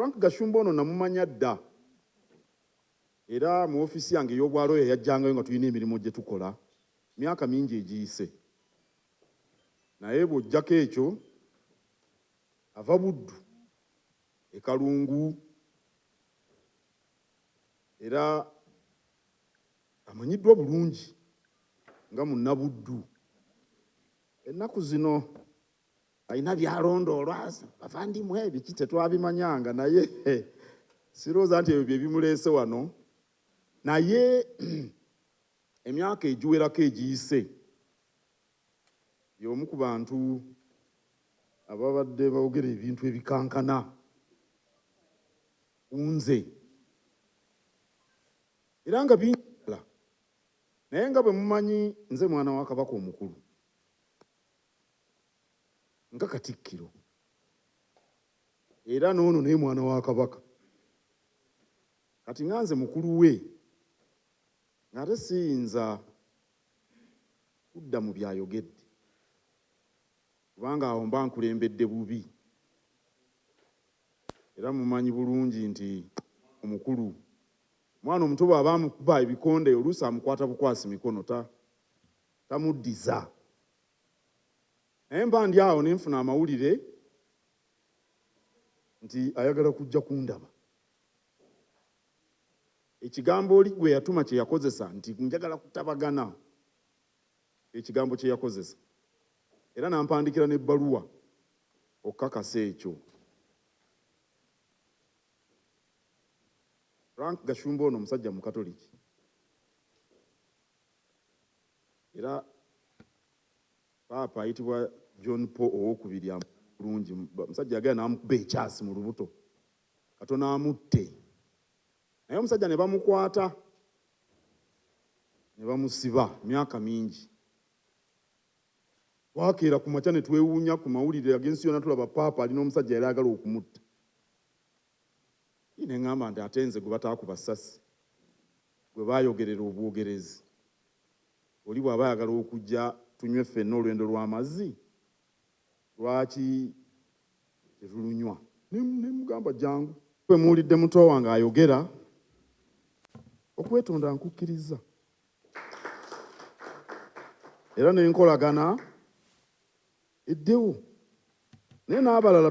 Frank Gashumba ono namumanya dda. Era mu ofisi yange y'obwaloyo yajjangayo nga tulina emirimu gye tukola myaka mingi egiyise. Naye bw'ojjako ekyo ava Buddu e Kalungu era amanyiddwa bulungi nga munnabuddu. Ennaku zino alina byalondoolwa bavandimwe biki tetwabimanyanga naye sirowooza nti ebyo bye bimuleese wano. Naye emyaka egiwerako egiyise y'omu ku bantu ababadde boogera ebintu ebikankana kunze era nga binjala. Naye nga bwe mumanyi nze mwana wa Kabaka omukulu nga Katikkiro era n'ono naye mwana wa Kabaka. Kati nga nze mukulu we ng'ate siyinza kudda mu byayogedde kubanga awo mba nkulembedde bubi. Era mumanyi bulungi nti omukulu mwana omuto bw'aba amukuba ebikonde oluusi amukwata bukwasi mikono tamuddiza. Naye mba ndi awo ne nfuna amawulire nti ayagala kujja kundaba. Ekigambo oli gwe yatuma kye yakozesa nti njagala kutabagana, ekigambo kye yakozesa. Era nampandikira n'ebbaluwa okukakasa ekyo. Frank Gashumba ono musajja Mukatoliki era Paapa ayitibwa John Paul II bulungi. Musajja yagenda n'amukuba ekyasi mu lubuto katono amutte. Naye omusajja ne bamukwata ne bamusiba myaka mingi. Twakeera ku makya ne twewuunya ku mawulire ag'ensi yonna tulaba Paapa alina omusajja yali agala okumutta. Ne ŋŋamba nti ate nze gwe bataakuba ssasi gwe baayogerera obwogerezi oli bw'aba ayagala okujja tunywe ffenna olwendo lw'amazzi lwaki tetulunywa? Ne mugamba jangu. Bwe muwulidde muto wange ayogera okwetonda nkukkiriza era n'enkolagana eddewo. Naye n'abalala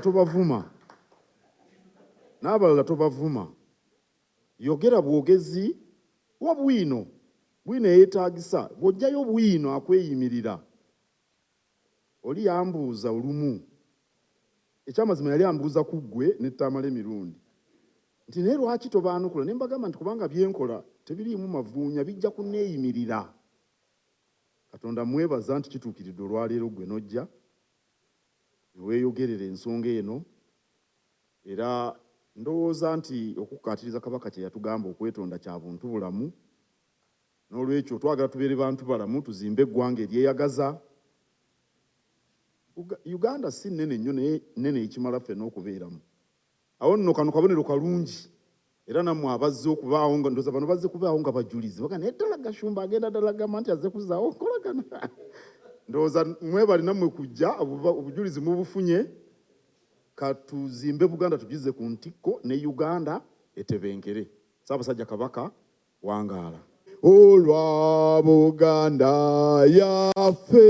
tobavuma. Yogera bwogezi wa bwino eyeetaagisa. Bw'ojjayo bwino akweyimirira. Oli yambuuza olumu, ekyamazima yali ambuuza ku ggwe n'ettamala emirundi nti naye lwaki tobaanukula? Ne mbagamba nti kubanga byenkola tebiriimu mavuunya bijja kunneeyimirira. Katonda mwebaza nti kituukiridde olwaleero gwe nojja ne weeyogerera ensonga eno. Era ndowooza nti okukkaatiriza Kabaka kye yatugamba okwetonda kya buntu bulamu. N'olwekyo twagala tubeere bantu balamu tuzimbe eggwanga eryeyagaza. Uganda si nnene nnyo naye nnene ekimala ffenna okubeeramu. Awo nno kano kabonero kalungi era nammwe abazze okubaawo nga ndowooza bano bazze kubaawo nga bajulizi baga naye ddala Gashumba agenda ddala agamba nti azze kuzaawo nkolagana. Ndowooza mwebali nammwe kujja obujulizi mubufunye. Katuzimbe Buganda tugize ku ntikko ne Uganda etebenkere. Ssaabasajja Kabaka wangaala. Olwa Buganda yaffe.